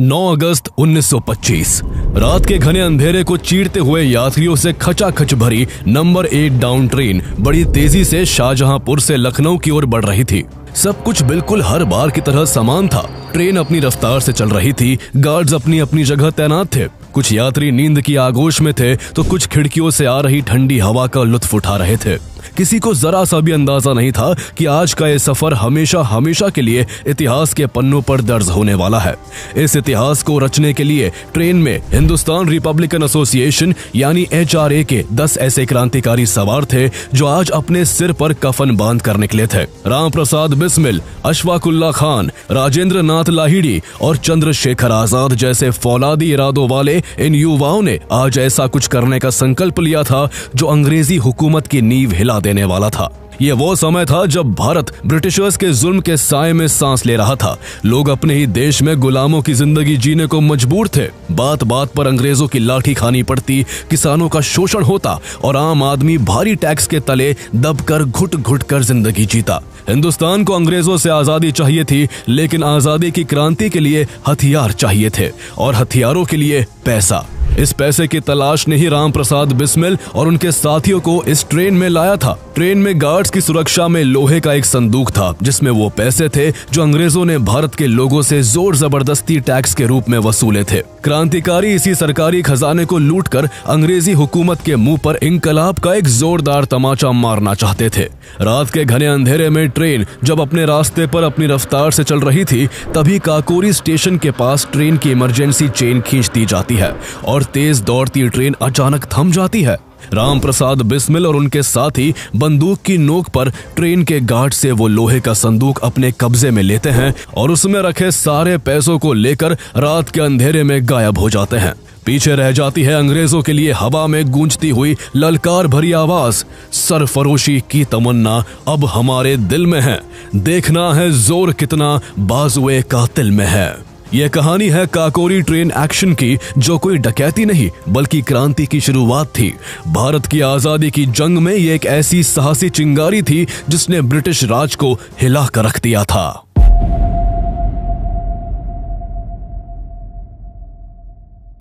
9 अगस्त 1925 रात के घने अंधेरे को चीरते हुए यात्रियों से खचाखच भरी नंबर 8 डाउन ट्रेन बड़ी तेजी से शाहजहांपुर से लखनऊ की ओर बढ़ रही थी। सब कुछ बिल्कुल हर बार की तरह समान था। ट्रेन अपनी रफ्तार से चल रही थी, गार्ड्स अपनी अपनी जगह तैनात थे। कुछ यात्री नींद की आगोश में थे तो कुछ खिड़कियों से आ रही ठंडी हवा का लुत्फ उठा रहे थे। किसी को जरा सा भी अंदाजा नहीं था कि आज का ये सफर हमेशा हमेशा के लिए इतिहास के पन्नों पर दर्ज होने वाला है। इस इतिहास को रचने के लिए ट्रेन में हिंदुस्तान रिपब्लिकन एसोसिएशन यानी HRA के 10 ऐसे क्रांतिकारी सवार थे जो आज अपने सिर पर कफन बांध कर निकले थे। राम प्रसाद बिस्मिल, अशफाकुल्ला खान, राजेंद्र नाथ लाहिड़ी और चंद्रशेखर आजाद जैसे फौलादी इरादों वाले इन युवाओं ने आज ऐसा कुछ करने का संकल्प लिया था जो अंग्रेजी हुकूमत की नींव हिला देने वाला था। ये वो समय था जब भारत ब्रिटिशर्स के जुल्म के साए में सांस ले रहा था। लोग अपने ही देश में गुलामों की जिंदगी जीने को मजबूर थे। बात बात पर अंग्रेजों की लाठी खानी पड़ती, किसानों का शोषण होता और आम आदमी भारी टैक्स के तले दबकर घुट घुट कर जिंदगी जीता। हिंदुस्तान को अंग्रेजों से आजादी चाहिए थी, लेकिन आजादी की क्रांति के लिए हथियार चाहिए थे और हथियारों के लिए पैसा। इस पैसे की तलाश ने ही राम प्रसाद बिस्मिल और उनके साथियों को इस ट्रेन में लाया था। ट्रेन में गार्ड्स की सुरक्षा में लोहे का एक संदूक था जिसमें वो पैसे थे जो अंग्रेजों ने भारत के लोगों से जोर जबरदस्ती टैक्स के रूप में वसूले थे। क्रांतिकारी इसी सरकारी खजाने को लूटकर अंग्रेजी हुकूमत के मुंह पर इंकलाब का एक जोरदार तमाचा मारना चाहते थे। रात के घने अंधेरे में ट्रेन जब अपने रास्ते पर अपनी रफ्तार से चल रही थी, तभी काकोरी स्टेशन के पास ट्रेन की इमरजेंसी चेन खींच दी जाती है और तेज दौड़ती ट्रेन अचानक थम जाती है। राम प्रसाद बिस्मिल और उनके साथी बंदूक की नोक पर ट्रेन के गार्ड से वो लोहे का संदूक अपने कब्जे में लेते हैं और उसमें रखे सारे पैसों को लेकर रात के अंधेरे में गायब हो जाते हैं। पीछे रह जाती है अंग्रेजों के लिए हवा में गूंजती हुई ललकार भरी आवाज, सरफरोशी की तमन्ना अब हमारे दिल में है, देखना है जोर कितना बाजुए कातिल में है। यह कहानी है काकोरी ट्रेन एक्शन की, जो कोई डकैती नहीं बल्कि क्रांति की शुरुआत थी। भारत की आजादी की जंग में ये एक ऐसी साहसी चिंगारी थी जिसने ब्रिटिश राज को हिला कर रख दिया था।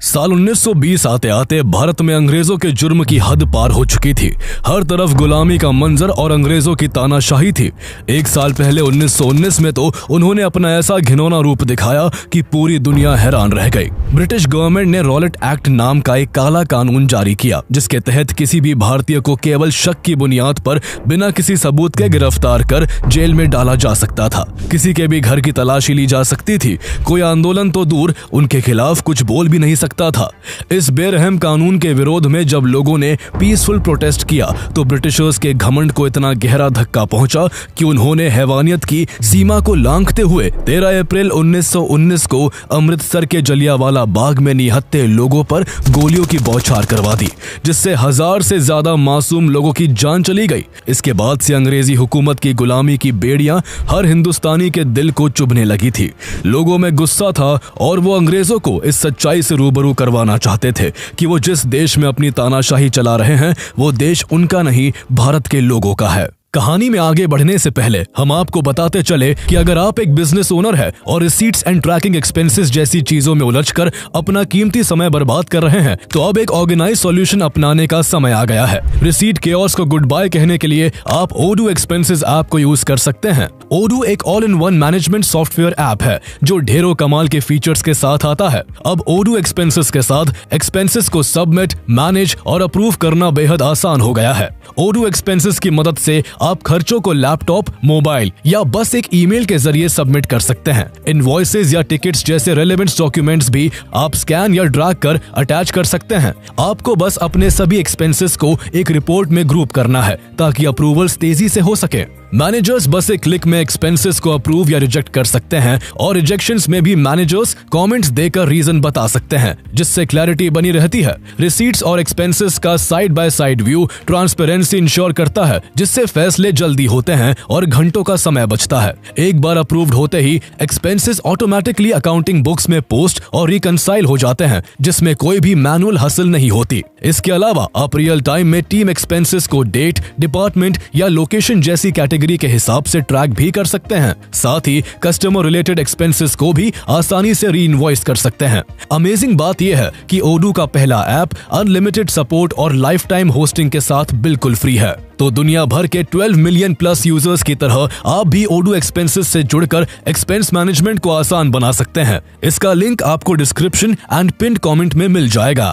साल 1920 आते आते भारत में अंग्रेजों के जुर्म की हद पार हो चुकी थी। हर तरफ गुलामी का मंजर और अंग्रेजों की तानाशाही थी। एक साल पहले 1919 में तो उन्होंने अपना ऐसा घिनौना रूप दिखाया कि पूरी दुनिया हैरान रह गई। ब्रिटिश गवर्नमेंट ने रॉलेट एक्ट नाम का एक काला कानून जारी किया जिसके तहत किसी भी भारतीय को केवल शक की बुनियाद पर बिना किसी सबूत के गिरफ्तार कर जेल में डाला जा सकता था। किसी के भी घर की तलाशी ली जा सकती थी। कोई आंदोलन तो दूर, उनके खिलाफ कुछ बोल भी नहीं सकता था। इस बेरहम कानून के विरोध में जब लोगों ने पीसफुल प्रोटेस्ट किया तो ब्रिटिशर्स के घमंड को इतना गहरा धक्का पहुंचा कि उन्होंने हैवानियत की सीमा को लांघते हुए 13 अप्रैल 1919 को अमृतसर के जलियांवाला बाग में निहत्थे लोगों पर गोलियों की बौछार करवा दी, जिससे 1000 से ज्यादा मासूम लोगों की जान चली गई। इसके बाद से अंग्रेजी हुकूमत की गुलामी की बेड़ियां हर हिंदुस्तानी के दिल को चुभने लगी थी। लोगों में गुस्सा था और वो अंग्रेजों को इस सच्चाई से रूबरू करवाना चाहते थे कि वो जिस देश में अपनी तानाशाही चला रहे हैं वो देश उनका नहीं, भारत के लोगों का है। कहानी में आगे बढ़ने से पहले हम आपको बताते चले कि अगर आप एक बिजनेस ओनर है और रिसीट्स एंड ट्रैकिंग एक्सपेंसेस जैसी चीजों में उलझकर अपना कीमती समय बर्बाद कर रहे हैं तो अब एक ऑर्गेनाइज सॉल्यूशन अपनाने का समय आ गया है। रिसीट केओस को गुड बाय कहने के लिए आप ओडू एक्सपेंसेस ऐप को यूज कर सकते हैं। ओडू एक all in one management software app है जो ढेरों कमाल के फीचर्स के साथ आता है। अब ओडू एक्सपेंसेस के साथ एक्सपेंसेस को सबमिट, मैनेज और अप्रूव करना बेहद आसान हो गया है। ओडू एक्सपेंसेस की मदद से आप खर्चों को लैपटॉप, मोबाइल या बस एक ईमेल के जरिए सबमिट कर सकते हैं। इनवॉइसेस या टिकट्स जैसे रेलेवेंट डॉक्यूमेंट्स भी आप स्कैन या ड्रैग कर अटैच कर सकते हैं। आपको बस अपने सभी एक्सपेंसेस को एक रिपोर्ट में ग्रुप करना है ताकि अप्रूवल्स तेजी से हो सके। मैनेजर्स बस एक क्लिक में एक्सपेंसेस को अप्रूव या रिजेक्ट कर सकते हैं और रिजेक्शंस में भी मैनेजर्स कमेंट्स देकर रीजन बता सकते हैं, जिससे क्लैरिटी बनी रहती है। रिसीट्स और एक्सपेंसेस का side by side view transparency ensure करता है, जिससे फैसले जल्दी होते हैं और घंटों का समय बचता है। एक बार अप्रूव्ड होते ही एक्सपेंसेस ऑटोमेटिकली अकाउंटिंग बुक्स में पोस्ट और रिकंसाइल हो जाते हैं, जिसमें कोई भी मैनुअल हसल नहीं होती। इसके अलावा आप रियल टाइम में टीम एक्सपेंसेस को डेट, डिपार्टमेंट या लोकेशन जैसी कैटेगरी के हिसाब से ट्रैक भी कर सकते हैं। साथ ही कस्टमर रिलेटेड एक्सपेंसेस को भी आसानी से री इनवॉइस कर सकते हैं। अमेजिंग बात यह है कि ओडू का पहला ऐप अनलिमिटेड सपोर्ट और लाइफ टाइम होस्टिंग के साथ बिल्कुल फ्री है। तो दुनिया भर के 12 मिलियन प्लस यूजर्स की तरह आप भी ओडू एक्सपेंसेस से जुड़कर एक्सपेंस मैनेजमेंट को आसान बना सकते हैं। इसका लिंक आपको डिस्क्रिप्शन एंड पिन कमेंट में मिल जाएगा।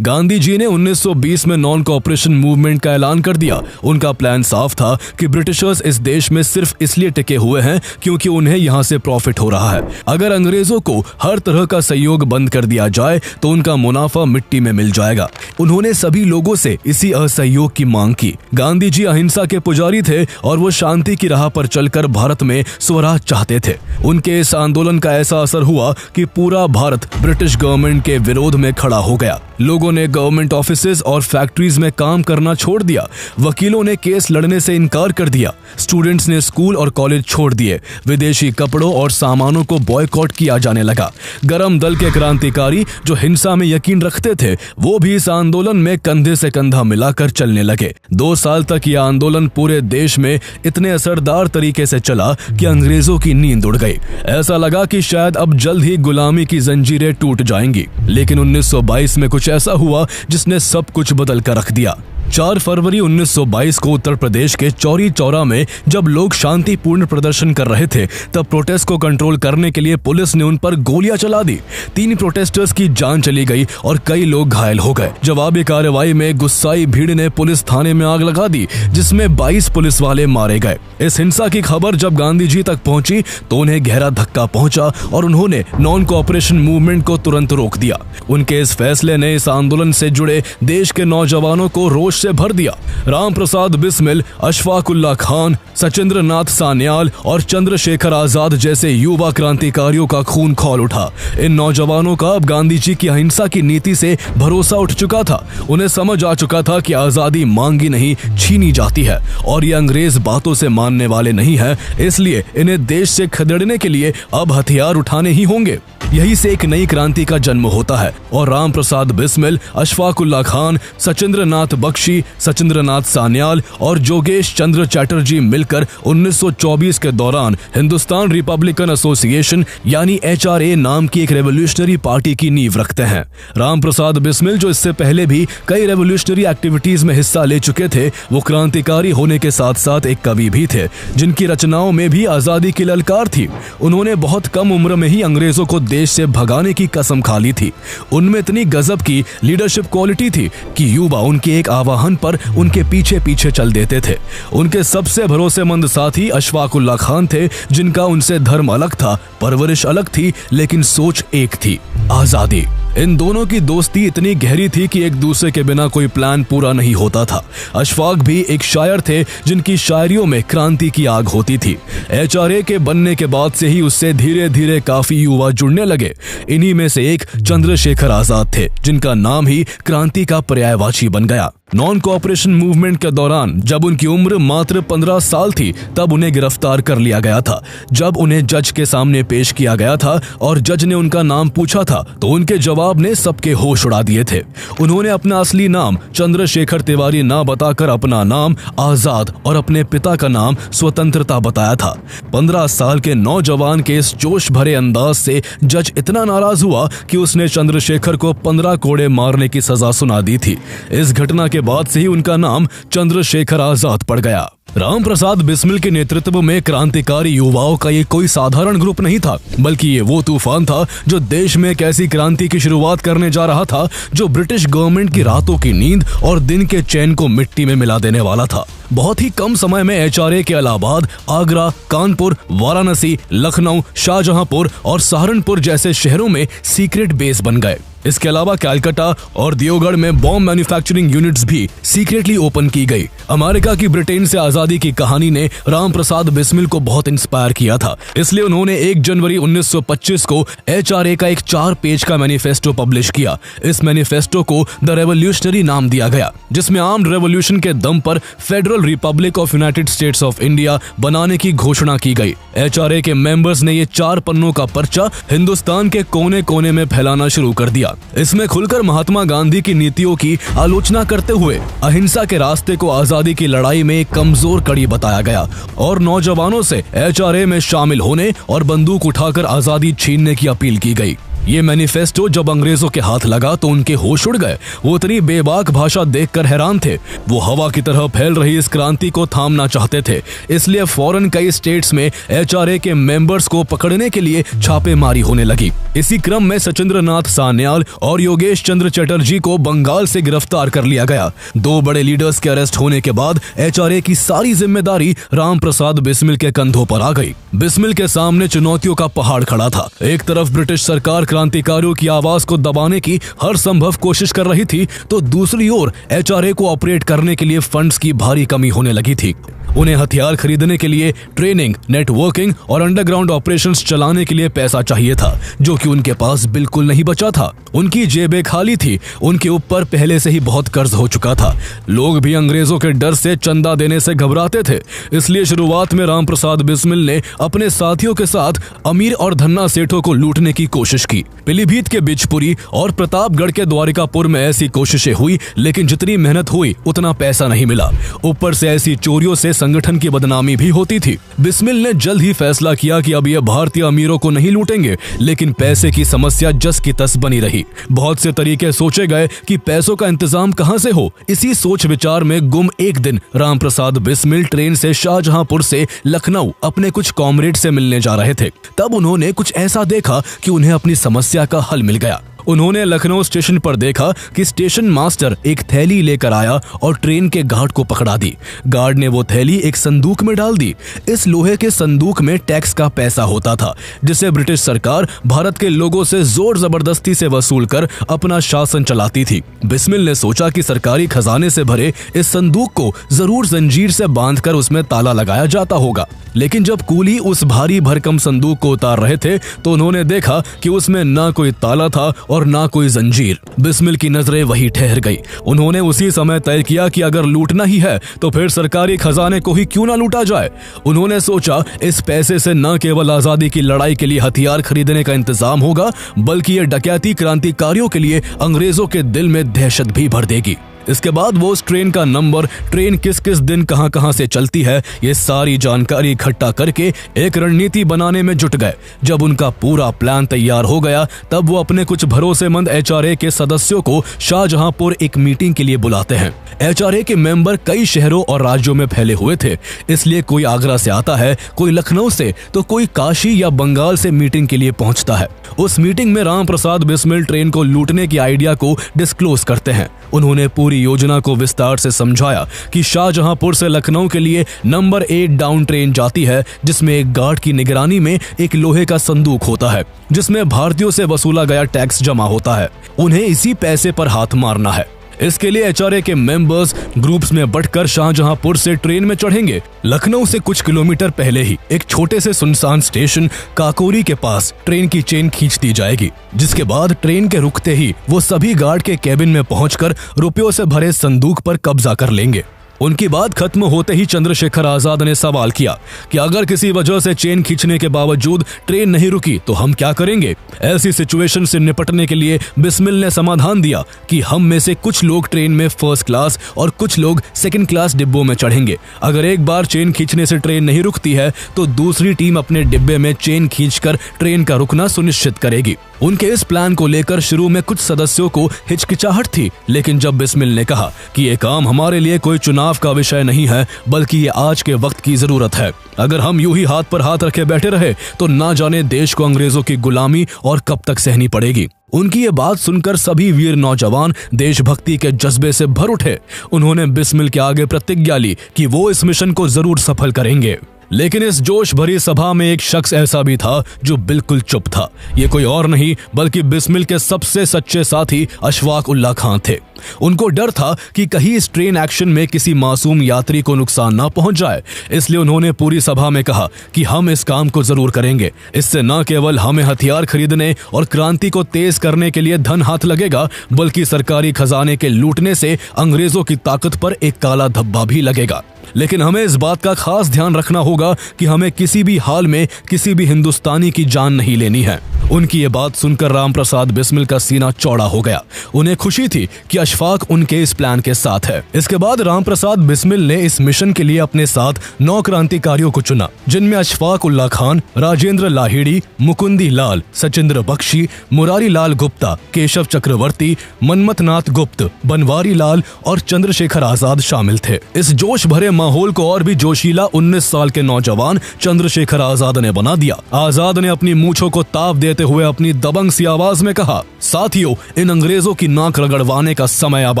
गांधी जी ने 1920 में नॉन कोऑपरेशन मूवमेंट का ऐलान कर दिया। उनका प्लान साफ था कि ब्रिटिशर्स इस देश में सिर्फ इसलिए टिके हुए हैं क्योंकि उन्हें यहाँ से प्रॉफिट हो रहा है। अगर अंग्रेजों को हर तरह का सहयोग बंद कर दिया जाए तो उनका मुनाफा मिट्टी में मिल जाएगा। उन्होंने सभी लोगों से इसी असहयोग की मांग की। गांधी जी अहिंसा के पुजारी थे और वो शांति की राह पर चलकर भारत में स्वराज चाहते थे। उनके इस आंदोलन का ऐसा असर हुआ कि पूरा भारत ब्रिटिश गवर्नमेंट के विरोध में खड़ा हो गया। लोगों ने गवर्नमेंट ऑफिसेज और फैक्ट्रीज में काम करना छोड़ दिया। वकीलों ने केस लड़ने से इनकार कर दिया। स्टूडेंट्स ने स्कूल और कॉलेज छोड़ दिए। विदेशी कपड़ों और सामानों को बॉयकॉट किया जाने लगा। गरम दल के क्रांतिकारी जो हिंसा में यकीन रखते थे, वो भी इस आंदोलन में कंधे से कंधा मिलाकर चलने लगे। 2 साल तक यह आंदोलन पूरे देश में इतने असरदार तरीके से चला कि अंग्रेजों की नींद उड़ गई। ऐसा लगा कि शायद अब जल्द ही गुलामी की जंजीरें टूट जाएंगी। लेकिन 1922 में कुछ ऐसा हुआ जिसने सब कुछ बदल कर रख दिया। 4 फरवरी 1922 को उत्तर प्रदेश के चौरी चौरा में जब लोग शांतिपूर्ण प्रदर्शन कर रहे थे, तब प्रोटेस्ट को कंट्रोल करने के लिए पुलिस ने उन पर गोलियां चला दी। 3 प्रोटेस्टर्स की जान चली गई और कई लोग घायल हो गए। जवाबी कार्रवाई में गुस्साई भीड़ ने पुलिस थाने में आग लगा दी, जिसमें 22 पुलिस वाले मारे गए। इस हिंसा की खबर जब गांधी जी तक पहुंची तो उन्हें गहरा धक्का पहुंचा और उन्होंने नॉन कोऑपरेशन मूवमेंट को तुरंत रोक दिया। उनके इस फैसले ने इस आंदोलन से जुड़े देश के नौजवानों को रोष से भर दिया। राम प्रसाद बिस्मिल, अशफाक उल्लाह खान, सचिंद्र नाथ सान्याल और चंद्रशेखर आजाद जैसे युवा क्रांतिकारियों का खून खौल उठा। इन नौजवानों का अब गांधी जी की अहिंसा की नीति से भरोसा उठ चुका था। उन्हें समझ आ चुका था कि आजादी मांगी नहीं, छीनी जाती है और ये अंग्रेज बातों से मानने वाले नहीं है। इसलिए इन्हें देश से खदेड़ने के लिए अब हथियार उठाने ही होंगे। यही से एक नई क्रांति का जन्म होता है और राम प्रसाद बिस्मिल, अशफाक उल्लाह खान, सचिंद्र नाथ बख्शी, सचिंद्र नाथ सान्याल और जोगेश चंद्र चैटर्जी मिलकर 1924 के दौरान हिंदुस्तान रिपब्लिकन एसोसिएशन यानी HRA नाम की एक रेवोल्यूशनरी पार्टी की नींव रखते हैं। राम प्रसाद बिस्मिल, जो इससे पहले भी कई रेवोल्यूशनरी एक्टिविटीज में हिस्सा ले चुके थे, वो क्रांतिकारी होने के साथ साथ एक कवि भी थे, जिनकी रचनाओं में भी आजादी की ललकार थी। उन्होंने बहुत कम उम्र में ही अंग्रेजों को देश से भगाने की कसम खा ली थी। उनमें इतनी गजब की लीडरशिप क्वालिटी थी कि युवा उनके एक आह्वान पर उनके पीछे पीछे चल देते थे। उनके सबसे भरोसेमंद साथी अशफाक उल्लाह खान थे, जिनका उनसे धर्म अलग था, परवरिश अलग थी, लेकिन सोच एक थी, आजादी। इन दोनों की दोस्ती इतनी गहरी थी कि एक दूसरे के बिना कोई प्लान पूरा नहीं होता था। अशफाक भी एक शायर थे जिनकी शायरियों में क्रांति की आग होती थी। HRA के बनने के बाद से ही उससे धीरे धीरे काफी युवा जुड़ने लगे। इन्हीं में से एक चंद्रशेखर आजाद थे, जिनका नाम ही क्रांति का पर्यायवाची बन गया। नॉन कोऑपरेशन मूवमेंट के दौरान जब उनकी उम्र मात्र 15 साल थी, तब उन्हें गिरफ्तार कर लिया गया था। जब उन्हें जज के सामने पेश किया गया था और जज ने उनका नाम पूछा था, तो उनके जवाब ने सबके होश उड़ा दिए थे। उन्होंने अपना असली नाम चंद्रशेखर तिवारी ना बताकर अपना नाम आजाद और अपने पिता का नाम स्वतंत्रता बताया था। 15 साल के नौजवान के इस जोश भरे अंदाज से जज इतना नाराज हुआ कि उसने चंद्रशेखर को 15 कोड़े मारने की सजा सुना दी थी। इस घटना के बाद से ही उनका नाम चंद्रशेखर आजाद पड़ गया। राम प्रसाद बिस्मिल के नेतृत्व में क्रांतिकारी युवाओं का ये कोई साधारण ग्रुप नहीं था, बल्कि ये वो तूफान था जो देश में एक ऐसी क्रांति की शुरुआत करने जा रहा था जो ब्रिटिश गवर्नमेंट की रातों की नींद और दिन के चैन को मिट्टी में मिला देने वाला था। बहुत ही कम समय में HRA के इलाहाबाद, आगरा, कानपुर, वाराणसी, लखनऊ, शाहजहांपुर और सहारनपुर जैसे शहरों में सीक्रेट बेस बन गए। इसके अलावा कलकत्ता और दियोगढ़ में बॉम्ब मैन्युफैक्चरिंग यूनिट्स भी सीक्रेटली ओपन की गई। अमेरिका की ब्रिटेन से आजादी की कहानी ने राम प्रसाद बिस्मिल को बहुत इंस्पायर किया था, इसलिए उन्होंने 1 जनवरी 1925 को HRA का एक 4 पेज का मैनिफेस्टो पब्लिश किया। इस मैनिफेस्टो को द रेवोल्यूशनरी नाम दिया गया, जिसमें आर्म्ड रेवोल्यूशन के दम पर federal federal Republic of United states of India बनाने की घोषणा की गई। एचआरए के मेंबर्स ने ये 4 पन्नों का पर्चा हिंदुस्तान के कोने कोने में फैलाना शुरू कर दिया। इसमें खुलकर महात्मा गांधी की नीतियों की आलोचना करते हुए अहिंसा के रास्ते को आजादी की लड़ाई में एक कमजोर कड़ी बताया गया और नौजवानों से एचआरए में शामिल होने और बंदूक उठाकर आजादी छीनने की अपील की गई। ये मैनिफेस्टो जब अंग्रेजों के हाथ लगा तो उनके होश उड़ गए। वो इतनी बेबाक भाषा देखकर हैरान थे। वो हवा की तरह फैल रही इस क्रांति को थामना चाहते थे, इसलिए फौरन कई स्टेट्स में एचआरए के मेंबर्स को पकड़ने के लिए छापेमारी होने लगी। इसी क्रम में सचिंद्र नाथ सान्याल और योगेश चंद्र चटर्जी को बंगाल से गिरफ्तार कर लिया गया। 2 बड़े लीडर्स के अरेस्ट होने के बाद एचआरए की सारी जिम्मेदारी राम प्रसाद बिस्मिल के कंधों पर आ गई। बिस्मिल के सामने चुनौतियों का पहाड़ खड़ा था। एक तरफ ब्रिटिश सरकार क्रांतिकारियों की आवाज को दबाने की हर संभव कोशिश कर रही थी, तो दूसरी ओर एचआरए को ऑपरेट करने के लिए फंड्स की भारी कमी होने लगी थी। उन्हें हथियार खरीदने के लिए ट्रेनिंग, नेटवर्किंग और अंडरग्राउंड ऑपरेशंस चलाने के लिए पैसा चाहिए था, जो कि उनके पास बिल्कुल नहीं बचा था। उनकी जेबें खाली थी। उनके ऊपर पहले से ही बहुत कर्ज हो चुका था। लोग भी अंग्रेजों के डर से चंदा देने से घबराते थे। इसलिए शुरुआत में राम प्रसाद बिस्मिल ने अपने साथियों के साथ अमीर और धन्ना सेठों को लूटने की कोशिश की। पीलीभीत के बिजपुरी और प्रतापगढ़ के द्वारिकापुर में ऐसी कोशिशें हुई, लेकिन जितनी मेहनत हुई उतना पैसा नहीं मिला। ऊपर से ऐसी चोरियों से संगठन की बदनामी भी होती थी। बिस्मिल ने जल्द ही फैसला किया कि अब ये भारतीय अमीरों को नहीं लूटेंगे, लेकिन पैसे की समस्या जस की तस बनी रही। बहुत से तरीके सोचे गए कि पैसों का इंतजाम कहां से हो। इसी सोच विचार में गुम एक दिन राम प्रसाद बिस्मिल ट्रेन से शाहजहांपुर से लखनऊ अपने कुछ कॉमरेड से मिलने जा रहे थे। तब उन्होंने कुछ ऐसा देखा कि उन्हें अपनी समस्या का हल मिल गया। उन्होंने लखनऊ स्टेशन पर देखा कि स्टेशन मास्टर एक थैली लेकर आया और ट्रेन के गार्ड को पकड़ा दी। गार्ड ने वो थैली एक संदूक में डाल दी। इस लोहे के संदूक में टैक्स का पैसा होता था, जिसे ब्रिटिश सरकार भारत के लोगों से जोर जबरदस्ती से वसूल कर अपना शासन चलाती थी। बिस्मिल ने सोचा कि सरकारी खजाने से भरे इस संदूक को जरूर जंजीर से बांधकर उसमें ताला लगाया जाता होगा। लेकिन जब कूली उस भारी भरकम संदूक को उतार रहे थे तो उन्होंने देखा कि उसमें ना कोई ताला था और ना कोई जंजीर। बिस्मिल की नजरें वही ठहर गई। उन्होंने उसी समय तय किया कि अगर लूटना ही है तो फिर सरकारी खजाने को ही क्यों ना लूटा जाए। उन्होंने सोचा इस पैसे से न केवल आजादी की लड़ाई के लिए हथियार खरीदने का इंतजाम होगा, बल्कि ये डकैती क्रांतिकारियों के लिए अंग्रेजों के दिल में दहशत भी भर देगी। इसके बाद वो उस ट्रेन का नंबर, ट्रेन किस किस दिन कहां से चलती है, ये सारी जानकारी इकट्ठा करके एक रणनीति बनाने में जुट गए। जब उनका पूरा प्लान तैयार हो गया तब वो अपने कुछ भरोसेमंद एचआरए के सदस्यों को शाहजहांपुर एक मीटिंग के लिए बुलाते हैं। एचआरए के मेंबर कई शहरों और राज्यों में फैले हुए थे, इसलिए कोई आगरा से आता है, कोई लखनऊ से, तो कोई काशी या बंगाल से मीटिंग के लिए पहुंचता है। उस मीटिंग में राम प्रसाद बिस्मिल ट्रेन को लूटने की आइडिया को डिस्क्लोज करते हैं। उन्होंने पूरी योजना को विस्तार से समझाया कि शाहजहांपुर से लखनऊ के लिए नंबर 8 डाउन ट्रेन जाती है, जिसमें एक गार्ड की निगरानी में एक लोहे का संदूक होता है, जिसमें भारतीयों से वसूला गया टैक्स जमा होता है। उन्हें इसी पैसे पर हाथ मारना है। इसके लिए एचआरए के मेंबर्स ग्रुप्स में बंटकर शाहजहांपुर से ट्रेन में चढ़ेंगे। लखनऊ से कुछ किलोमीटर पहले ही एक छोटे से सुनसान स्टेशन काकोरी के पास ट्रेन की चेन खींच दी जाएगी, जिसके बाद ट्रेन के रुकते ही वो सभी गार्ड के केबिन में पहुंचकर रुपयों से भरे संदूक पर कब्जा कर लेंगे। उनकी बात खत्म होते ही चंद्रशेखर आजाद ने सवाल किया कि अगर किसी वजह से चेन खींचने के बावजूद ट्रेन नहीं रुकी तो हम क्या करेंगे। ऐसी सिचुएशन से निपटने के लिए बिस्मिल ने समाधान दिया कि हम में से कुछ लोग ट्रेन में फर्स्ट क्लास और कुछ लोग सेकंड क्लास डिब्बों में चढ़ेंगे। अगर एक बार चेन खींचने से ट्रेन नहीं रुकती है तो दूसरी टीम अपने डिब्बे में चेन खींचकर ट्रेन का रुकना सुनिश्चित करेगी। उनके इस प्लान को लेकर शुरू में कुछ सदस्यों को हिचकिचाहट थी, लेकिन जब बिस्मिल ने कहा कि ये काम हमारे लिए कोई चुनाव का विषय नहीं है, बल्कि ये आज के वक्त की जरूरत है। अगर हम यूं ही हाथ पर हाथ रखे बैठे रहे तो ना जाने देश को अंग्रेजों की गुलामी और कब तक सहनी पड़ेगी। उनकी ये बात सुनकर सभी वीर नौजवान देशभक्ति के जज्बे से भर उठे। उन्होंने बिस्मिल के आगे प्रतिज्ञा ली कि वो इस मिशन को जरूर सफल करेंगे। लेकिन इस जोश भरी सभा में एक शख्स ऐसा भी था जो बिल्कुल चुप था। ये कोई और नहीं बल्कि बिस्मिल के सबसे सच्चे साथी अशफाक उल्लाह खां थे। उनको डर था कि कहीं इस ट्रेन एक्शन में किसी मासूम यात्री को नुकसान ना पहुंच जाए, इसलिए उन्होंने पूरी सभा में कहा कि हम इस काम को जरूर करेंगे। इससे न केवल हमें हथियार खरीदने और क्रांति को तेज करने के लिए धन हाथ लगेगा, बल्कि सरकारी खजाने के लूटने से अंग्रेजों की ताकत पर एक काला धब्बा भी लगेगा। लेकिन हमें इस बात का खास ध्यान रखना होगा कि हमें किसी भी हाल में किसी भी हिंदुस्तानी की जान नहीं लेनी है। उनकी ये बात सुनकर रामप्रसाद बिस्मिल का सीना चौड़ा हो गया। उन्हें खुशी थी कि अशफाक उनके इस प्लान के साथ है। इसके बाद रामप्रसाद बिस्मिल ने इस मिशन के लिए अपने साथ 9 क्रांतिकारियों को चुना, जिनमें अशफाक उल्ला खान, राजेंद्र लाहिड़ी, मुकुंदी लाल, सचिंद्र बख्शी, मुरारी लाल गुप्ता, केशव चक्रवर्ती, मनमथ नाथ गुप्त, बनवारी लाल और चंद्रशेखर आजाद शामिल थे। इस जोश भरे माहौल को और भी जोशीला 19 साल के नौजवान चंद्रशेखर आजाद ने बना दिया। आजाद ने अपनी मूंछों को ताप देते हुए अपनी दबंग सी आवाज में कहा, साथियों, इन अंग्रेजों की नाक रगड़वाने का समय अब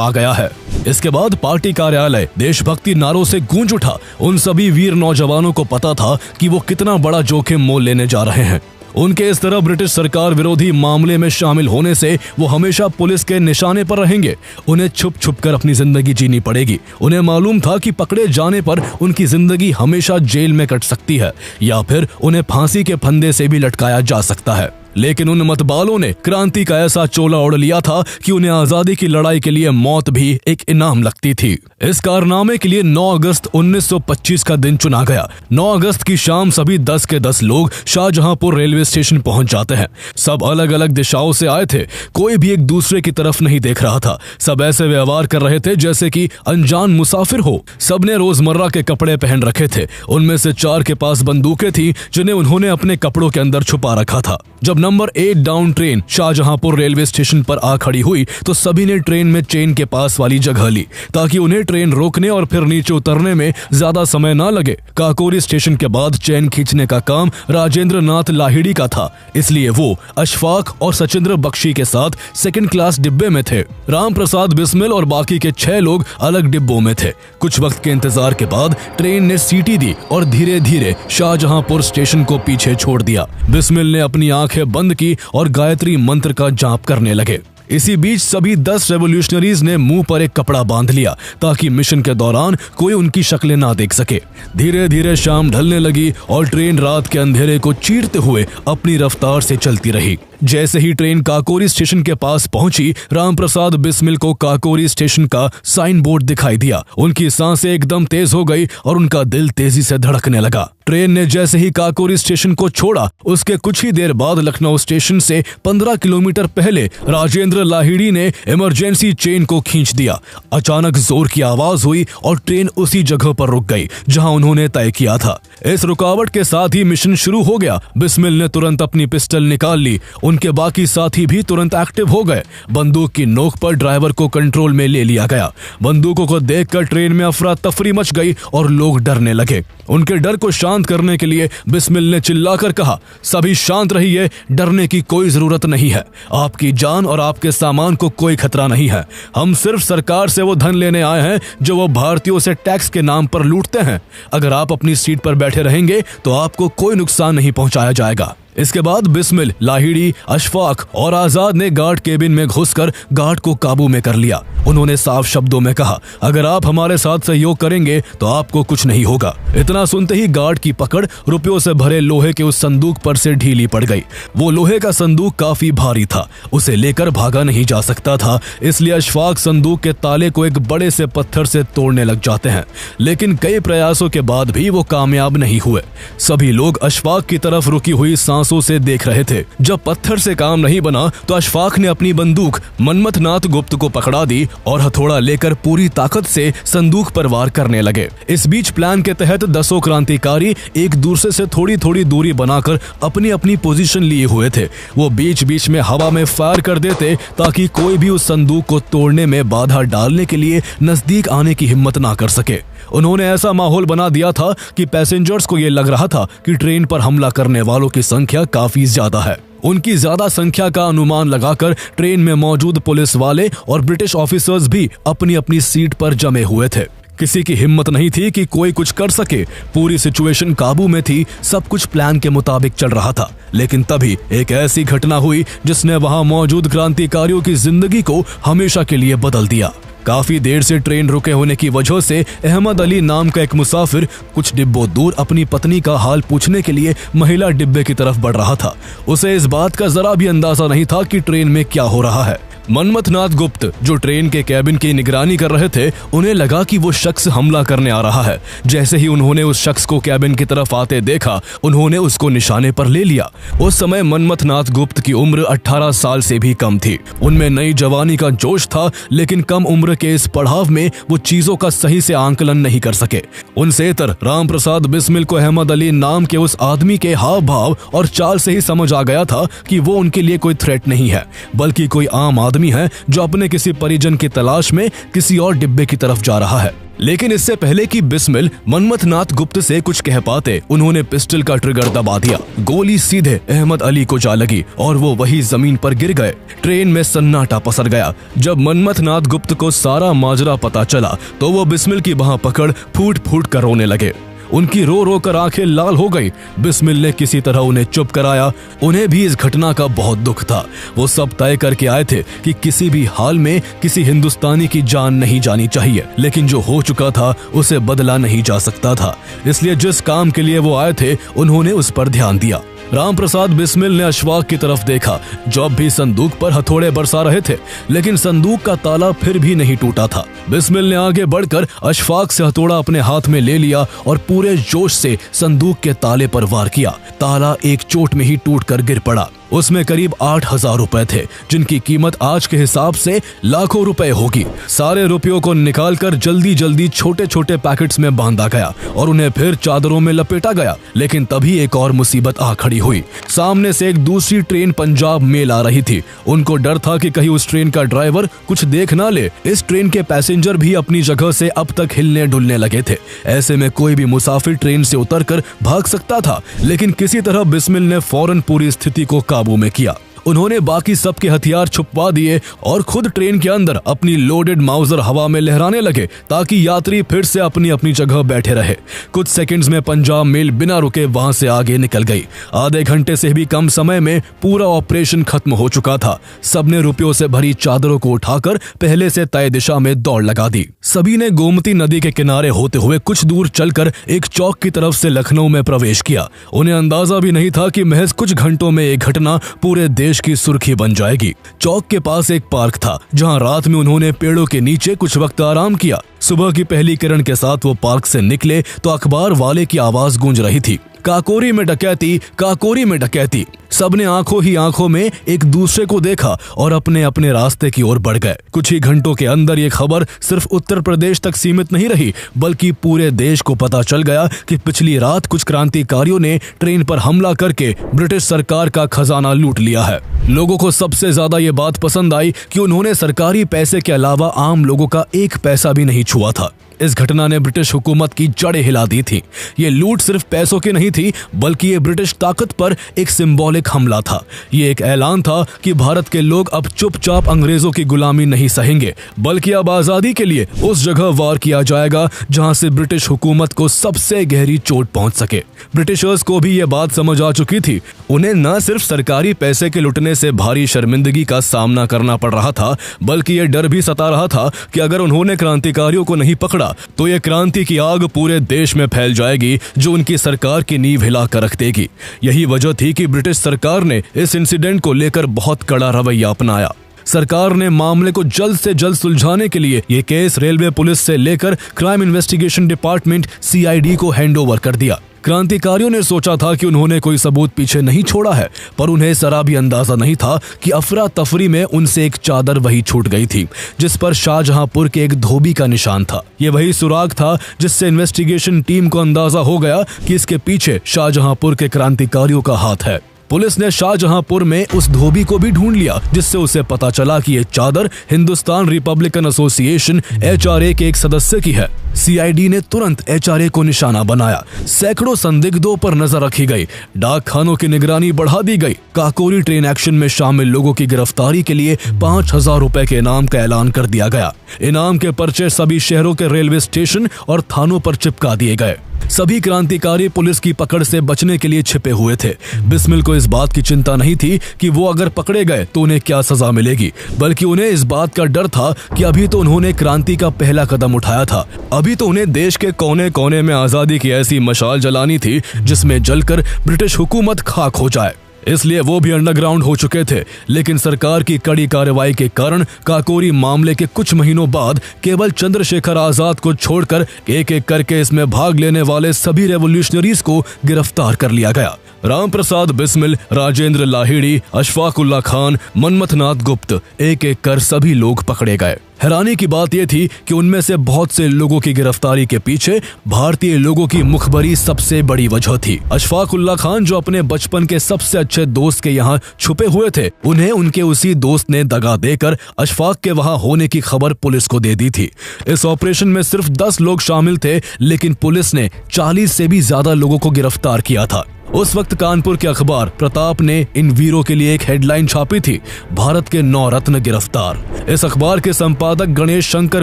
आ गया है। इसके बाद पार्टी कार्यालय देशभक्ति नारों से गूंज उठा। उन सभी वीर नौजवानों को पता था कि वो कितना बड़ा जोखिम मोल लेने जा रहे हैं। उनके इस तरह ब्रिटिश सरकार विरोधी मामले में शामिल होने से वो हमेशा पुलिस के निशाने पर रहेंगे। उन्हें छुप छुप कर अपनी जिंदगी जीनी पड़ेगी। उन्हें मालूम था कि पकड़े जाने पर उनकी जिंदगी हमेशा जेल में कट सकती है या फिर उन्हें फांसी के फंदे से भी लटकाया जा सकता है। लेकिन उन मतवालों ने क्रांति का ऐसा चोला ओढ़ लिया था कि उन्हें आजादी की लड़ाई के लिए मौत भी एक इनाम लगती थी। इस कारनामे के लिए 9 अगस्त 1925 का दिन चुना गया। 9 अगस्त की शाम सभी 10 के 10 लोग शाहजहांपुर रेलवे स्टेशन पहुंच जाते हैं। सब अलग अलग दिशाओं से आए थे। कोई भी एक दूसरे की तरफ नहीं देख रहा था। सब ऐसे व्यवहार कर रहे थे जैसे कि अनजान मुसाफिर हो। सबने रोजमर्रा के कपड़े पहन रखे थे। उनमें से 4 के पास बंदूकें थी जिन्हें उन्होंने अपने कपड़ों के अंदर छुपा रखा था। जब number 8 down train Shahjahanpur railway station पर आ खड़ी हुई तो सभी ने ट्रेन में चेन के पास वाली जगह ली ताकि उन्हें ट्रेन रोकने और फिर नीचे उतरने में ज्यादा समय ना लगे। काकोरी स्टेशन के बाद चेन खींचने का काम राजेंद्र नाथ लाहिड़ी का था, इसलिए वो अशफाक और सचिंद्र बख्शी के साथ 2nd क्लास डिब्बे में थे। रामप्रसाद बिस्मिल और बाकी के 6 लोग अलग डिब्बों में थे। कुछ वक्त के इंतजार के बाद ट्रेन ने सीटी दी और धीरे धीरे शाहजहांपुर स्टेशन को पीछे छोड़ दिया। बिस्मिल ने अपनी आंखें बंद की और गायत्री मंत्र का जाप करने लगे। इसी बीच सभी 10 रेवोल्यूशनरीज ने मुंह पर एक कपड़ा बांध लिया ताकि मिशन के दौरान कोई उनकी शक्लें ना देख सके। धीरे धीरे शाम ढलने लगी और ट्रेन रात के अंधेरे को चीरते हुए अपनी रफ्तार से चलती रही। जैसे ही ट्रेन काकोरी स्टेशन के पास पहुंची, रामप्रसाद बिस्मिल को काकोरी स्टेशन का साइन बोर्ड दिखाई दिया। उनकी सांसें एकदम तेज हो गई और उनका दिल तेजी से धड़कने लगा। ट्रेन ने जैसे ही काकोरी स्टेशन को छोड़ा, उसके कुछ ही देर बाद लखनऊ स्टेशन से 15 किलोमीटर पहले राजेंद्र लाहिड़ी ने इमरजेंसी चेन को खींच दिया। अचानक जोर की आवाज हुई और ट्रेन उसी जगह पर रुक गई जहां उन्होंने तय किया था। इस रुकावट के साथ ही मिशन शुरू हो गया। बिस्मिल ने तुरंत अपनी पिस्टल निकाल ली। उनके बाकी साथी भी तुरंत एक्टिव हो गए। बंदूक की नोक पर ड्राइवर को कंट्रोल में ले लिया गया। बंदूकों को देखकर ट्रेन में अफरा तफरी मच गई और लोग डरने लगे। उनके डर को शांत करने के लिए बिस्मिल ने चिल्लाकर कहा, सभी शांत रहिए, डरने की कोई जरूरत नहीं है। आपकी जान और आपके सामान को कोई खतरा नहीं है। हम सिर्फ सरकार से वो धन लेने आए हैं जो वो भारतीयों से टैक्स के नाम पर लूटते हैं। अगर आप अपनी सीट पर बैठे रहेंगे तो आपको कोई नुकसान नहीं पहुंचाया जाएगा। इसके बाद बिस्मिल, लाहिड़ी, अशफाक और आजाद ने गार्ड केबिन में घुसकर गार्ड को काबू में कर लिया। उन्होंने साफ शब्दों में कहा, अगर आप हमारे साथ सहयोग करेंगे तो आपको कुछ नहीं होगा। इतना सुनते ही गार्ड की पकड़ रुपयों से भरे लोहे के उस संदूक पर से ढीली पड़ गई। वो लोहे का संदूक काफी भारी था, उसे लेकर भागा नहीं जा सकता था, इसलिए अशफाक संदूक के ताले को एक बड़े से पत्थर से तोड़ने लग जाते हैं। लेकिन कई प्रयासों के बाद भी वो कामयाब नहीं हुए। सभी लोग अशफाक की तरफ रुकी हुई से देख रहे थे। जब पत्थर से काम नहीं बना तो अशफाक ने अपनी बंदूक मनमथ नाथ गुप्त को पकड़ा दी और हथौड़ा लेकर पूरी ताकत से संदूक पर वार करने लगे। इस बीच प्लान के तहत 10 क्रांतिकारी एक दूसरे से थोड़ी थोड़ी दूरी बनाकर अपनी अपनी पोजीशन लिए हुए थे। वो बीच बीच में हवा में फायर कर देते ताकि कोई भी उस संदूक को तोड़ने में बाधा डालने के लिए नजदीक आने की हिम्मत ना कर सके। उन्होंने ऐसा माहौल बना दिया था कि पैसेंजर्स को यह लग रहा था कि ट्रेन पर हमला करने वालों की संख्या काफी ज्यादा है। उनकी ज्यादा संख्या का अनुमान लगाकर ट्रेन में मौजूद पुलिस वाले और ब्रिटिश ऑफिसर्स भी अपनी अपनी सीट पर जमे हुए थे। किसी की हिम्मत नहीं थी कि कोई कुछ कर सके। पूरी सिचुएशन काबू में थी, सब कुछ प्लान के मुताबिक चल रहा था। लेकिन तभी एक ऐसी घटना हुई जिसने वहां मौजूद क्रांतिकारियों की जिंदगी को हमेशा के लिए बदल दिया। काफी देर से ट्रेन रुके होने की वजह से अहमद अली नाम का एक मुसाफिर कुछ डिब्बों दूर अपनी पत्नी का हाल पूछने के लिए महिला डिब्बे की तरफ बढ़ रहा था। उसे इस बात का जरा भी अंदाजा नहीं था कि ट्रेन में क्या हो रहा है। मनमथनाथ गुप्त जो ट्रेन के कैबिन की निगरानी कर रहे थे, उन्हें लगा कि वो शख्स हमला करने आ रहा है। जैसे ही उन्होंने उस शख्स को कैबिन की तरफ आते देखा, उन्होंने उसको निशाने पर ले लिया। उस समय मनमथनाथ गुप्त की उम्र 18 साल से भी कम थी। उनमें नई जवानी का जोश था, लेकिन कम उम्र के इस पड़ाव में वो चीजों का सही से आंकलन नहीं कर सके। उनसे इतर राम प्रसाद बिस्मिल को अहमद अली नाम के उस आदमी के हाव भाव और चाल से ही समझ आ गया था कि वो उनके लिए कोई थ्रेट नहीं है, बल्कि कोई आम आदमी है जो अपने किसी परिजन की तलाश में किसी और डिब्बे की तरफ जा रहा है। लेकिन इससे पहले कि बिस्मिल मनमथनाथ गुप्त से कुछ कह पाते, उन्होंने पिस्टल का ट्रिगर दबा दिया। गोली सीधे अहमद अली को जा लगी और वो वही जमीन पर गिर गए। ट्रेन में सन्नाटा पसर गया। जब मनमथनाथ गुप्त को सारा माजरा पता चला तो वो बिस्मिल की बाह पकड़ फूट फूट कर रोने लगे। उनकी रो रो कर आंखें लाल हो गई। बिस्मिल ने किसी तरह उन्हें चुप कराया। उन्हें भी इस घटना का बहुत दुख था। वो सब तय करके आए थे कि किसी भी हाल में किसी हिंदुस्तानी की जान नहीं जानी चाहिए, लेकिन जो हो चुका था उसे बदला नहीं जा सकता था। इसलिए जिस काम के लिए वो आए थे, उन्होंने उस पर ध्यान दिया। राम प्रसाद बिस्मिल ने अशफाक की तरफ देखा, जो अब भी संदूक पर हथौड़े बरसा रहे थे, लेकिन संदूक का ताला फिर भी नहीं टूटा था। बिस्मिल ने आगे बढ़कर अशफाक से हथौड़ा अपने हाथ में ले लिया और पूरे जोश से संदूक के ताले पर वार किया। ताला एक चोट में ही टूटकर गिर पड़ा। उसमें करीब 8,000 रुपए थे, जिनकी कीमत आज के हिसाब से लाखों रुपए होगी। सारे रुपयों को निकालकर जल्दी जल्दी छोटे छोटे पैकेट्स में बांधा गया और उन्हें फिर चादरों में लपेटा गया। लेकिन तभी एक और मुसीबत आ खड़ी हुई। सामने से एक दूसरी ट्रेन पंजाब मेल आ रही थी। उनको डर था कि कहीं उस ट्रेन का ड्राइवर कुछ देख ना ले। इस ट्रेन के पैसेंजर भी अपनी जगह से अब तक हिलने डुलने लगे थे। ऐसे में कोई भी मुसाफिर ट्रेन से उतरकर भाग सकता था, लेकिन किसी तरह बिस्मिल ने फौरन पूरी स्थिति को काबू में किया। उन्होंने बाकी सबके हथियार छुपवा दिए और खुद ट्रेन के अंदर अपनी लोडेड माउजर हवा में लहराने लगे, ताकि यात्री फिर से अपनी अपनी जगह बैठे रहे। कुछ सेकंड्स में पंजाब मेल बिना रुके वहां से आगे निकल गई। आधे घंटे से भी कम समय में पूरा ऑपरेशन खत्म हो चुका था। सबने रुपयों से भरी चादरों को उठाकर पहले से तय दिशा में दौड़ लगा दी। सभी ने गोमती नदी के किनारे होते हुए कुछ दूर चलकर एक चौक की तरफ से लखनऊ में प्रवेश किया। उन्हें अंदाजा भी नहीं था कि महज कुछ घंटों में एक घटना पूरे देश की सुर्खी बन जाएगी। चौक के पास एक पार्क था, जहां रात में उन्होंने पेड़ों के नीचे कुछ वक्त आराम किया। सुबह की पहली किरण के साथ वो पार्क से निकले तो अखबार वाले की आवाज गूंज रही थी, काकोरी में डकैती, काकोरी में डकैती। सबने आंखों ही आंखों में एक दूसरे को देखा और अपने अपने रास्ते की ओर बढ़ गए। कुछ ही घंटों के अंदर ये खबर सिर्फ उत्तर प्रदेश तक सीमित नहीं रही, बल्कि पूरे देश को पता चल गया कि पिछली रात कुछ क्रांतिकारियों ने ट्रेन पर हमला करके ब्रिटिश सरकार का खजाना लूट लिया है। लोगों को सबसे ज्यादा ये बात पसंद आई कि उन्होंने सरकारी पैसे के अलावा आम लोगों का एक पैसा भी नहीं छुआ था। इस घटना ने ब्रिटिश हुकूमत की जड़ें हिला दी थी। ये लूट सिर्फ पैसों की नहीं थी, बल्कि ये ब्रिटिश ताकत पर एक सिंबॉलिक हमला था। ये एक ऐलान था कि भारत के लोग अब चुपचाप अंग्रेजों की गुलामी नहीं सहेंगे, बल्कि अब आजादी के लिए उस जगह वार किया जाएगा जहां से ब्रिटिश हुकूमत को सबसे गहरी चोट पहुंच सके। ब्रिटिशर्स को भी ये बात समझ आ चुकी थी। उन्हें न सिर्फ सरकारी पैसे के लुटने से भारी शर्मिंदगी का सामना करना पड़ रहा था, बल्कि ये डर भी सता रहा था कि अगर उन्होंने क्रांतिकारियों को नहीं पकड़ा तो ये क्रांति की आग पूरे देश में फैल जाएगी, जो उनकी सरकार की नींव हिला कर रख देगी। यही वजह थी कि ब्रिटिश सरकार ने इस इंसिडेंट को लेकर बहुत कड़ा रवैया अपनाया। सरकार ने मामले को जल्द से जल्द सुलझाने के लिए ये केस रेलवे पुलिस से लेकर क्राइम इन्वेस्टिगेशन डिपार्टमेंट CID को हैंडओवर कर दिया। क्रांतिकारियों ने सोचा था कि उन्होंने कोई सबूत पीछे नहीं छोड़ा है, पर उन्हें जरा भी अंदाजा नहीं था कि अफरा तफरी में उनसे एक चादर वही छूट गई थी, जिस पर शाहजहांपुर के एक धोबी का निशान था। ये वही सुराग था जिससे इन्वेस्टिगेशन टीम को अंदाजा हो गया कि इसके पीछे शाहजहांपुर के क्रांतिकारियों का हाथ है। पुलिस ने शाहजहांपुर में उस धोबी को भी ढूंढ लिया, जिससे उसे पता चला कि ये चादर हिंदुस्तान रिपब्लिकन एसोसिएशन HRA के एक सदस्य की है। CID ने तुरंत HRA को निशाना बनाया। सैकड़ों संदिग्धों पर नजर रखी गई। डाक खानों की निगरानी बढ़ा दी गई। काकोरी ट्रेन एक्शन में शामिल लोगों की गिरफ्तारी के लिए 5,000 रुपए के इनाम का ऐलान कर दिया गया। इनाम के पर्चे सभी शहरों के रेलवे स्टेशन और थानों पर चिपका दिए गए। सभी क्रांतिकारी पुलिस की पकड़ से बचने के लिए छिपे हुए थे। बिस्मिल को इस बात की चिंता नहीं थी कि वो अगर पकड़े गए तो उन्हें क्या सजा मिलेगी, बल्कि उन्हें इस बात का डर था कि अभी तो उन्होंने क्रांति का पहला कदम उठाया था। अभी तो उन्हें देश के कोने कोने में आजादी की ऐसी मशाल जलानी थी जिसमें जलकर ब्रिटिश हुकूमत खाक हो जाए। इसलिए वो भी अंडरग्राउंड हो चुके थे। लेकिन सरकार की कड़ी कार्रवाई के कारण काकोरी मामले के कुछ महीनों बाद केवल चंद्रशेखर आजाद को छोड़कर एक एक करके इसमें भाग लेने वाले सभी रेवोल्यूशनरीज को गिरफ्तार कर लिया गया। राम प्रसाद बिस्मिल, राजेंद्र लाहिड़ी, अशफाक उल्लाह खान, मनमथनाथ गुप्त, एक एक कर सभी लोग पकड़े गए। हैरानी की बात यह थी कि उनमें से बहुत से लोगों की गिरफ्तारी के पीछे भारतीय लोगों की मुखबरी सबसे बड़ी वजह थी। अशफाक उल्लाह खान, जो अपने बचपन के सबसे अच्छे दोस्त के यहाँ छुपे हुए थे, उन्हें उनके उसी दोस्त ने दगा देकर अशफाक के वहां होने की खबर पुलिस को दे दी थी। इस ऑपरेशन में सिर्फ 10 लोग शामिल थे, लेकिन पुलिस ने 40 से भी ज्यादा लोगों को गिरफ्तार किया था। उस वक्त कानपुर के अखबार प्रताप ने इन वीरों के लिए एक हेडलाइन छापी थी, भारत के 9 रत्न गिरफ्तार। इस अखबार के संपादक गणेश शंकर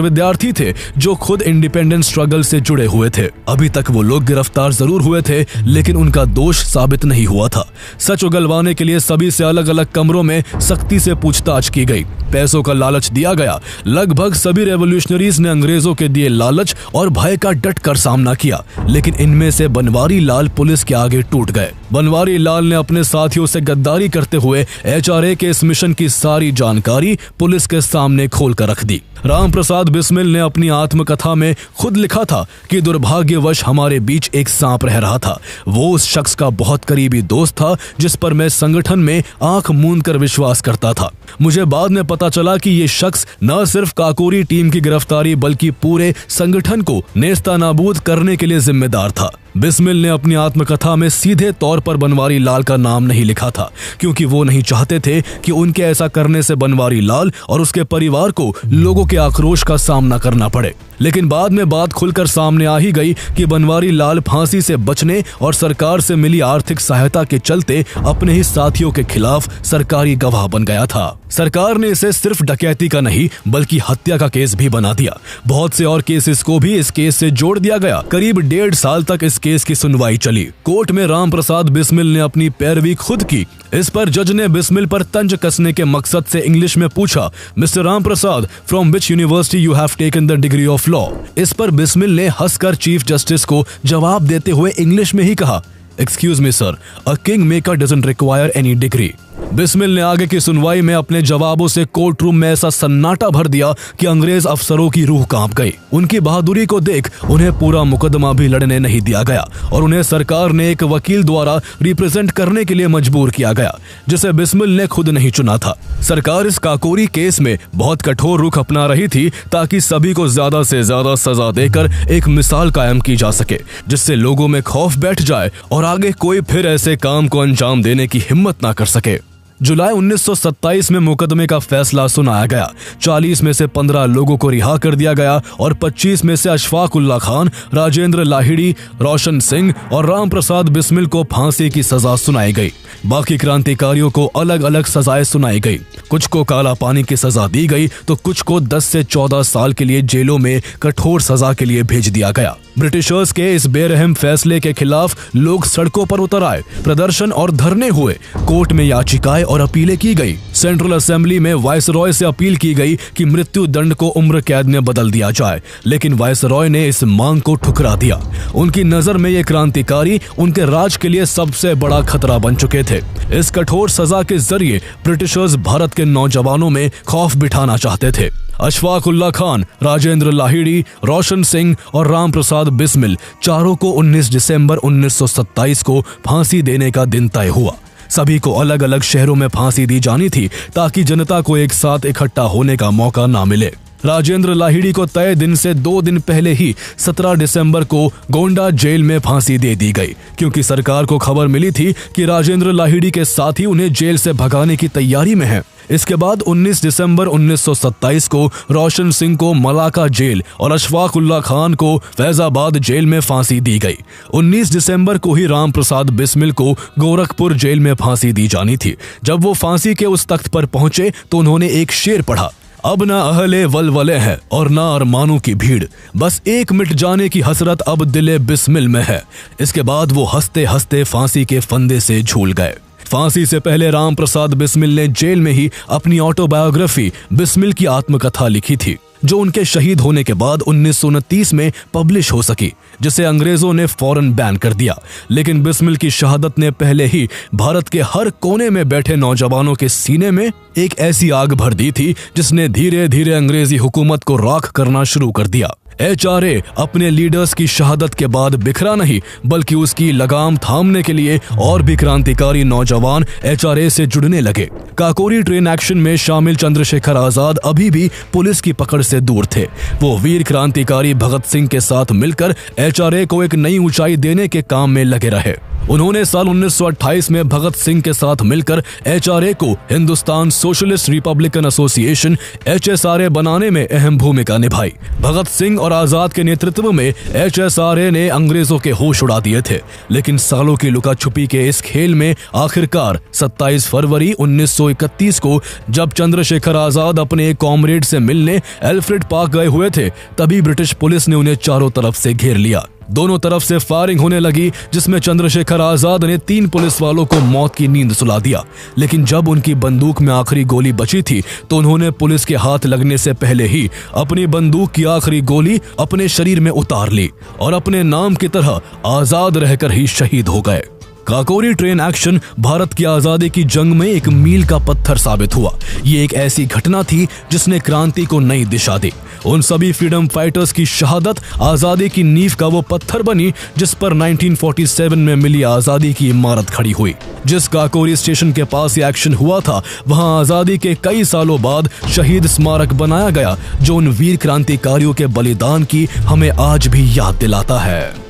विद्यार्थी थे, जो खुद इंडिपेंडेंस स्ट्रगल से जुड़े हुए थे। अभी तक वो लोग गिरफ्तार जरूर हुए थे, लेकिन उनका दोष साबित नहीं हुआ था। सच उगलवाने के लिए सभी से अलग अलग कमरों में सख्ती से पूछताछ की गई, पैसों का लालच दिया गया। लगभग सभी रेवोल्यूशनरीज ने अंग्रेजों के दिए लालच और भय का डट कर सामना किया, लेकिन इनमें से बनवारी लाल पुलिस के आगे टूट गए। बनवारी लाल ने अपने साथियों से गद्दारी करते हुए HRA के इस मिशन की सारी जानकारी पुलिस के सामने खोल कर रख दी। राम प्रसाद बिस्मिल ने अपनी आत्मकथा में खुद लिखा था कि दुर्भाग्यवश हमारे बीच एक सांप रह रहा था। वो उस शख्स का बहुत करीबी दोस्त था जिस पर मैं संगठन में आंख मूंद कर विश्वास करता था। मुझे बाद में पता चला कि ये शख्स न सिर्फ काकोरी टीम की गिरफ्तारी बल्कि पूरे संगठन को नेस्तनाबूद करने के लिए जिम्मेदार था। बिस्मिल ने अपनी आत्मकथा में सीधे तौर पर बनवारी लाल का नाम नहीं लिखा था, क्योंकि वो नहीं चाहते थे कि उनके ऐसा करने से बनवारी लाल और उसके परिवार को लोगों के आक्रोश का सामना करना पड़े। लेकिन बाद में बात खुलकर सामने आ ही गई कि बनवारी लाल फांसी से बचने और सरकार से मिली आर्थिक सहायता के चलते अपने ही साथियों के खिलाफ सरकारी गवाह बन गया था। सरकार ने इसे सिर्फ डकैती का नहीं बल्कि हत्या का केस भी बना दिया। बहुत से और केसेस को भी इस केस से जोड़ दिया गया। करीब 1.5 साल तक इस केस की सुनवाई चली। कोर्ट में राम प्रसाद बिस्मिल ने अपनी पैरवी खुद की। इस पर जज ने बिस्मिल पर तंज कसने के मकसद से इंग्लिश में पूछा, mister Ram Prasad, from which university you have taken the degree of law. इस पर बिस्मिल ने हंसकर चीफ जस्टिस को जवाब देते हुए इंग्लिश में ही कहा, excuse me sir, a king maker doesn't require any degree. Bismil ने आगे की सुनवाई में अपने जवाबों से कोर्ट रूम में ऐसा सन्नाटा भर दिया कि अंग्रेज अफसरों की रूह कांप गई। उनकी बहादुरी को देख उन्हें पूरा मुकदमा भी लड़ने नहीं दिया गया और उन्हें सरकार ने एक वकील द्वारा रिप्रेजेंट करने के लिए मजबूर किया गया, जिसे बिस्मिल ने खुद नहीं चुना था। सरकार इस काकोरी केस में बहुत कठोर रुख अपना रही थी ताकि सभी को ज्यादा से ज्यादा सजा देकर एक मिसाल कायम की जा सके, जिससे लोगों में खौफ बैठ जाए और आगे कोई फिर ऐसे काम को अंजाम देने की हिम्मत ना कर सके। जुलाई 1927 में मुकदमे का फैसला सुनाया गया। 40 में से 15 लोगों को रिहा कर दिया गया और 25 में से अशफाक उल्लाह खान, राजेंद्र लाहिड़ी, रोशन सिंह और राम प्रसाद बिस्मिल को फांसी की सजा सुनाई गई। बाकी क्रांतिकारियों को अलग अलग सजाएं सुनाई गई। कुछ को काला पानी की सजा दी गई तो कुछ को 10 से 14 साल के लिए जेलों में कठोर सजा के लिए भेज दिया गया। ब्रिटिशर्स के इस बेरहम फैसले के खिलाफ लोग सड़कों पर उतर आए, प्रदर्शन और धरने हुए। कोर्ट में याचिकाएं और अपीलें की गई। सेंट्रल असेंबली में वायसरॉय से अपील की गई कि मृत्यु दंड को उम्र कैद में बदल दिया जाए, लेकिन वायसरॉय ने इस मांग को ठुकरा दिया। उनकी नजर में ये क्रांतिकारी उनके राज के लिए सबसे बड़ा खतरा बन चुके थे। इस कठोर सजा के जरिए ब्रिटिशर्स भारत के नौजवानों में खौफ बिठाना चाहते थे। अशफाक उल्लाह खान, राजेंद्र लाहिड़ी, रोशन सिंह और राम प्रसाद बिस्मिल चारों को 19 दिसंबर 1927 को फांसी देने का दिन तय हुआ। सभी को अलग अलग शहरों में फांसी दी जानी थी ताकि जनता को एक साथ इकट्ठा होने का मौका ना मिले। राजेंद्र लाहिड़ी को तय दिन से 2 दिन पहले ही 17 दिसंबर को गोंडा जेल में फांसी दे दी गई, क्योंकि सरकार को खबर मिली थी कि राजेंद्र लाहिड़ी के साथी उन्हें जेल से भगाने की तैयारी में हैं। इसके बाद 19 दिसंबर 1927 को रोशन सिंह को मलाका जेल और अशफाक उल्लाह खान को फैजाबाद जेल में फांसी दी गई। 19 दिसंबर को ही राम प्रसाद बिस्मिल को गोरखपुर जेल में फांसी दी जानी थी। जब वो फांसी के उस तख्त पर पहुंचे तो उन्होंने एक शेर पढ़ा, अब ना अहले वलवले है और ना अरमानों की भीड़, बस एक मिट जाने की हसरत अब दिले बिस्मिल में है। इसके बाद वो हंसते हंसते फांसी के फंदे से झूल गए। फांसी से पहले राम प्रसाद बिस्मिल ने जेल में ही अपनी ऑटोबायोग्राफी बिस्मिल की आत्मकथा लिखी थी, जो उनके शहीद होने के बाद 1929 में पब्लिश हो सकी, जिसे अंग्रेजों ने फौरन बैन कर दिया। लेकिन बिस्मिल की शहादत ने पहले ही भारत के हर कोने में बैठे नौजवानों के सीने में एक ऐसी आग भर दी थी जिसने धीरे धीरे अंग्रेजी हुकूमत को राख करना शुरू कर दिया। HRA अपने लीडर्स की शहादत के बाद बिखरा नहीं, बल्कि उसकी लगाम थामने के लिए और भी क्रांतिकारी नौजवान HRA से जुड़ने लगे। काकोरी ट्रेन एक्शन में शामिल चंद्रशेखर आजाद अभी भी पुलिस की पकड़ से दूर थे। वो वीर क्रांतिकारी भगत सिंह के साथ मिलकर HRA को एक नई ऊंचाई देने के काम में लगे रहे। उन्होंने साल 1928 में भगत सिंह के साथ मिलकर HRA को Hindustan socialist Republican association HSRA बनाने में अहम भूमिका निभाई। भगत सिंह और आजाद के नेतृत्व में HSRA ने अंग्रेजों के होश उड़ा दिए थे, लेकिन सालों की लुका छुपी के इस खेल में आखिरकार 27 फरवरी 1931 को जब चंद्रशेखर आजाद अपने एक कॉमरेड से मिलने एल्फ्रेड पार्क गए हुए थे, तभी ब्रिटिश पुलिस ने उन्हें चारों तरफ से घेर लिया। दोनों तरफ से फायरिंग होने लगी, जिसमें चंद्रशेखर आजाद ने 3 पुलिस वालों को मौत की नींद सुला दिया। लेकिन जब उनकी बंदूक में आखिरी गोली बची थी तो उन्होंने पुलिस के हाथ लगने से पहले ही अपनी बंदूक की आखिरी गोली अपने शरीर में उतार ली और अपने नाम की तरह आजाद रहकर ही शहीद हो गए। काकोरी ट्रेन एक्शन भारत की आजादी की जंग में एक मील का पत्थर साबित हुआ। ये एक ऐसी घटना थी जिसने क्रांति को नई दिशा दी। उन सभी फ्रीडम फाइटर्स की शहादत आजादी की नींव का वो पत्थर बनी जिस पर 1947 में मिली आजादी की इमारत खड़ी हुई। जिस काकोरी स्टेशन के पास ये एक्शन हुआ था, वहां आजादी के कई सालों बाद शहीद स्मारक बनाया गया, जो उन वीर क्रांतिकारियों के बलिदान की हमें आज भी याद दिलाता है।